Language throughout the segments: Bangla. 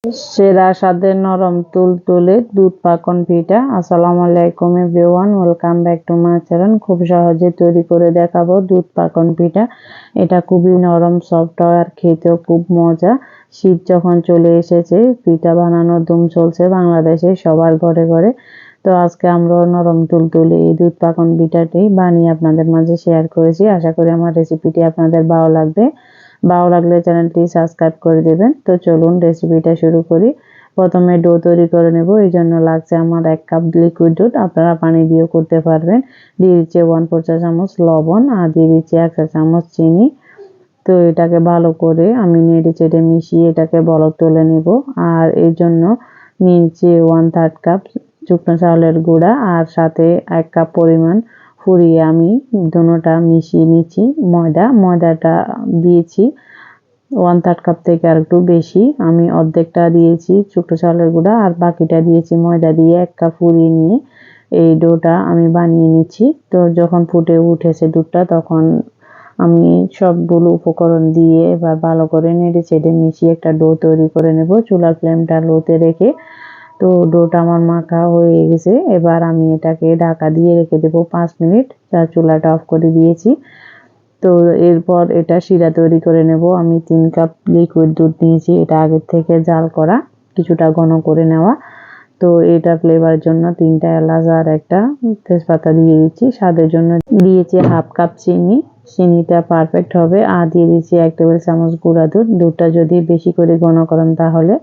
সেরা স্বাদের নরম তুলতুলে দুধ পাকন পিঠা। আসসালামু আলাইকুম everyone, welcome back to my channel. খুব সহজে তৈরি করে দেখাবো দুধ পাকন পিঠা। এটা খুবই নরম, সফট আর খেতেও খুব মজা। শীত যখন চলে এসেছে, পিঠা বানানোর ধুম চলছে বাংলাদেশে সবার ঘরে ঘরে। তো আজকে আমরা নরম তুলতুলে এই দুধ পাকন পিঠাটি বানিয়ে আপনাদের মাঝে শেয়ার করেছি। আশা করি আমার রেসিপিটি আপনাদের ভালো লাগবে। ভালো লাগলে চ্যানেলটি সাবস্ক্রাইব করে দেবেন। তো চলুন রেসিপিটা শুরু করি। প্রথমে ডো তৈরি করে নেব। এই জন্য লাগছে আমার 1 কাপ লিকুইড দুধ। আপনারা পানি দিয়েও করতে পারবেন। দিয়ে দিচ্ছি 1/4 চা চামচ লবণ আর দিয়ে দিচ্ছি 1 চা চামচ চিনি। তো এটাকে ভালো করে আমি নেড়ে চেড়ে মিশিয়ে এটাকে বলক তুলে নেব। আর এই জন্য নিয়েছি 1/3 কাপ শুকনো চাউলের গুঁড়া আর সাথে 1 কাপ পরিমাণ ফুরিয়ে আমি দুটোটা মিশিয়ে নিচ্ছি। ময়দাটা দিয়েছি 1/3 কাপ থেকে আর একটু বেশি। আমি অর্ধেকটা দিয়েছি শুকনো চাউলের গুঁড়া আর বাকিটা দিয়েছি ময়দা দিয়ে 1 কাপ ফুরিয়ে নিয়ে এই ডোটা আমি বানিয়ে নিচ্ছি। তো যখন ফুটে উঠেছে দুধটা, তখন আমি সবগুলো উপকরণ দিয়ে এবার ভালো করে নেড়ে চেড়ে মিশিয়ে একটা ডো তৈরি করে নেব চুলার ফ্লেমটা লোতে রেখে। তো ডোটা আমার মাখা হয়ে গেছে। এবার আমি এটাকে ঢাকা দিয়ে রেখে দেবো 5 মিনিট। চুলাটা অফ করে দিয়েছি। তো এরপর এটা শিরা তৈরি করে নেব। আমি 3 কাপ লিকুইড দুধ নিয়েছি। এটা আগের থেকে জাল করা, কিছুটা ঘন করে নেওয়া। তো এটা ফ্লেভারের জন্য 3টা এলাচ আর একটা তেজপাতা দিয়ে দিচ্ছি। স্বাদের জন্য দিয়েছি 1/2 কাপ চিনি। চিনিটা পারফেক্ট হবে। আর দিয়ে দিচ্ছি 1 টেবিল চামচ গুঁড়া দুধ। দুধটা যদি বেশি করে ঘন করেন তাহলে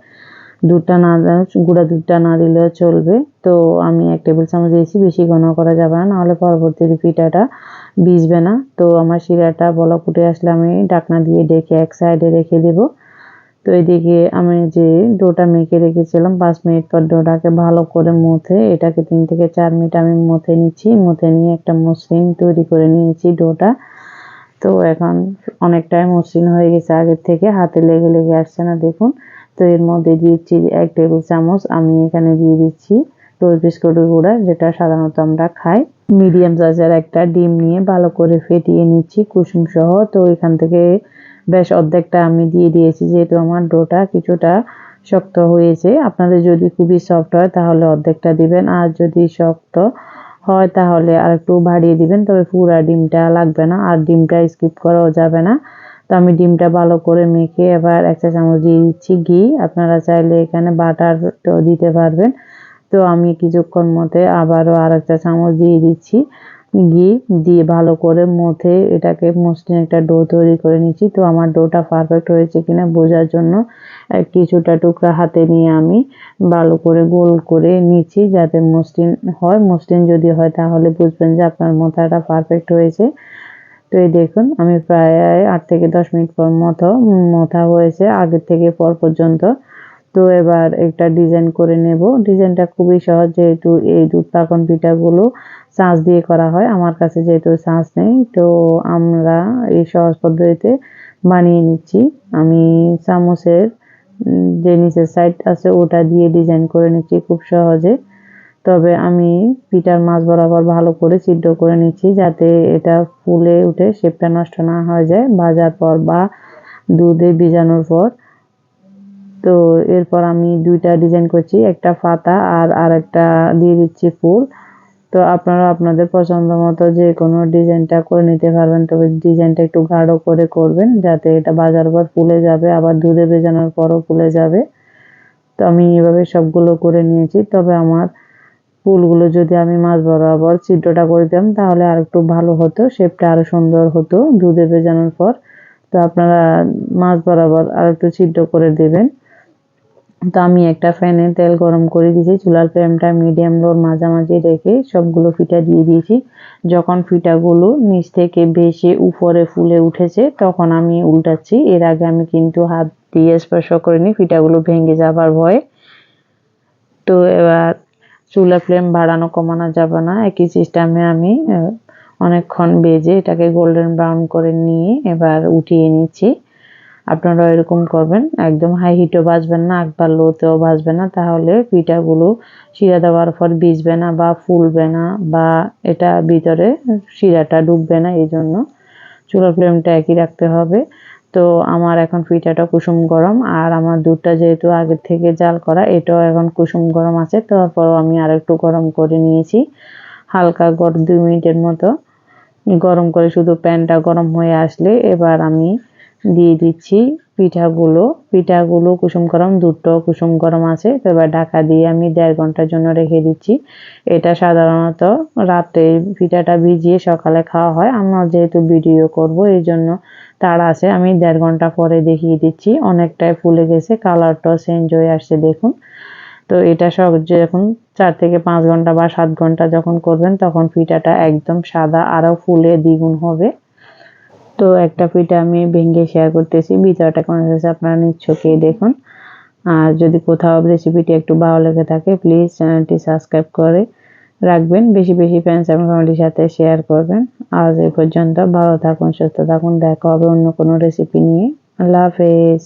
গুঁড়া দুধটা না দিলেও চলবে। তো আমি 1 টেবিল চামচ দিয়েছি, বেশি ঘন করা যাবে না, নাহলে পরবর্তীতে পিঠাটা ভিজবে না। তো আমার শিরাটা বলক উঠে আসলে আমি ঢাকনা দিয়ে ঢেকে এক সাইডে রেখে দেব। তো এদিকে আমি যে ডোটা মেখে রেখেছিলাম 5 মিনিট পর ডোটাকে ভালো করে মুথে এটাকে 3 থেকে 4 মিনিট আমি মুথে নিচ্ছি। মুথে নিয়ে একটা মসৃণ তৈরি করে নিয়েছি ডোটা। তো এখন অনেকটাই মসৃণ হয়ে গেছে আগের থেকে, হাতে লেগে লেগে আসছে না, দেখুন। তো এর মধ্যে দিচ্ছি 1 টেবিল চামচ আমি এখানে দিয়ে দিচ্ছি রোজ বিস্কুটের গুঁড়া, যেটা সাধারণত আমরা খাই। মিডিয়াম সাইজের একটা ডিম নিয়ে ভালো করে ফেটিয়ে নিচ্ছি কুসুম সহ। তো এখান থেকে বেশ অর্ধেকটা আমি দিয়ে দিয়েছি, যেহেতু আমার ডোটা কিছুটা শক্ত হয়েছে। আপনাদের যদি খুবই সফট হয় তাহলে অর্ধেকটা দিবেন, আর যদি শক্ত হয় তাহলে আর একটু বাড়িয়ে দিবেন। তবে পুরা ডিমটা লাগবে না, আর ডিমটা স্কিপ করাও যাবে না। তো আমি ডিমটা ভালো করে মেখে এবার 1 চা চামচ দিয়ে দিচ্ছি ঘি। আপনারা চাইলে এখানে বাটারও দিতে পারবেন। তো আমি কিছুক্ষণ মধ্যে আবারও আর 1 চা চামচ দিয়ে দিচ্ছি ঘি। দিয়ে ভালো করে মথে এটাকে মসৃণ একটা ডো তৈরি করে নিচ্ছি। তো আমার ডোটা পারফেক্ট হয়েছে কিনা বোঝার জন্য কিছুটা টুকরা হাতে নিয়ে আমি ভালো করে গোল করে নিচ্ছি, যাতে মসৃণ হয়। মসৃণ যদি হয় তাহলে বুঝবেন যে আপনার মথাটা পারফেক্ট হয়েছে। তো এই দেখুন আমি প্রায় 8 থেকে 10 মিনিট পর মথা হয়েছে আগের থেকে পর পর্যন্ত। তো এবার একটা ডিজাইন করে নেব। ডিজাইনটা খুবই সহজ, যেহেতু এই দুধ পাকন পিঠাগুলো ছাঁচ দিয়ে করা হয়। আমার কাছে যেহেতু ছাঁচ নেই, তো আমরা এই সহজ পদ্ধতিতে বানিয়ে নিচ্ছি। আমি চামচের যে নিচের সাইড আছে ওটা দিয়ে ডিজাইন করে নিচ্ছি খুব সহজে। তবে আমি পিঠার মাঝ বরাবর ভালো করে ছিদ্র করে নিচ্ছি, যাতে এটা ফুলে উঠে শেপটা নষ্ট না হয়ে যায় ভাজার পর বা দুধে ভিজানোর পর। তো এরপর আমি 2টা ডিজাইন করছি, একটা পাতা আর আরেকটা দিয়ে দিচ্ছি ফুল। তো আপনারা আপনাদের পছন্দ মতো যে কোনো ডিজাইনটা করে নিতে পারবেন। তবে ডিজাইনটা একটু গাঢ় করে করবেন, যাতে এটা ভাজার পর ফুলে যাবে, আবার দুধে ভেজানোর পরও ফুলে যাবে। তো আমি এভাবে সবগুলো করে নিয়েছি। তবে আমার ফুলগুলো যদি আমি মাঝ বরাবর ছিদ্রটা করে দিতাম তাহলে আর একটু ভালো হতো, শেপটা আরো সুন্দর হতো দুধে ভেজানোর পর। তো আপনারা মাঝ বরাবর আর একটু ছিদ্র করে দেবেন। তো আমি একটা প্যানে তেল গরম করে দিয়েছি। চুলার ফ্লেমটা মিডিয়াম লোর মাঝামাঝি রেখে সবগুলো পিঠা দিয়ে দিয়েছি। যখন পিঠাগুলো নিচ থেকে ভেসে উপরে ফুলে উঠেছে তখন আমি উল্টাচ্ছি। এর আগে আমি কিন্তু হাত দিয়ে স্পর্শ করিনি, পিঠাগুলো ভেঙে যাবার ভয়ে। তো এবার চুলার ফ্লেম বাড়ানো কমানো যাবে না, একই সিস্টেমে আমি অনেকক্ষণ ভেজে এটাকে গোল্ডেন ব্রাউন করে নিয়ে এবার উঠিয়ে নিচ্ছি। আপনারা এরকম করবেন, একদম হাই হিটেও ভাজবেন না, একবার লোতেও ভাজবেন না, তাহলে পিঠাগুলো শিরা দেওয়ার পর ভিজবে না বা ফুলবে না, বা এটা ভিতরে শিরাটা ঢুকবে না। এই জন্য চুলার ফ্লেমটা একই রাখতে হবে। তো আমার এখন পিঠাটা কুসুম গরম, আর আমার দুধটা যেহেতু আগের থেকে জাল করা, এটাও এখন কুসুম গরম আছে। তারপরও আমি আর একটু গরম করে নিয়েছি, হালকা 2 মিনিটের মতো গরম করে। শুধু প্যানটা গরম হয়ে আসলে এবার আমি দিয়ে দিচ্ছি পিঠাগুলো কুসুম গরম, দুধটাও কুসুম গরম আছে। তো এবার ঢাকা দিয়ে আমি 1.5 ঘন্টার জন্য রেখে দিচ্ছি। এটা সাধারণত রাতে পিঠাটা ভিজিয়ে সকালে খাওয়া হয়। আমার যেহেতু ভিডিও করব এই জন্য তাড়া আছে, আমি 1.5 ঘন্টা পরে দেখিয়ে দিচ্ছি। অনেকটাই ফুলে গেছে, কালারটাও চেঞ্জ হয়ে আসছে দেখুন। তো এটা যখন 4 থেকে 5 ঘন্টা বা 7 ঘন্টা যখন করবেন তখন পিঠাটা একদম সাদা আরো ফুলে দ্বিগুণ হবে। তো একটা পিঠা আমি ভেঙে শেয়ার করতেছি, ভিতরটা কেমন হয়েছে আপনারা নিজ চোখেই দেখুন। আর যদি কোথাও রেসিপিটি একটু ভালো লেগে থাকে প্লিজ চ্যানেলটি সাবস্ক্রাইব করে রাখবেন, বেশি বেশি ফ্রেন্ডস এবং ফ্যামিলির সাথে শেয়ার করবেন। আজ এই পর্যন্ত, ভালো থাকুন, সুস্থ থাকুন, দেখা হবে অন্য কোনো রেসিপি নিয়ে। আল্লাহ হাফেজ।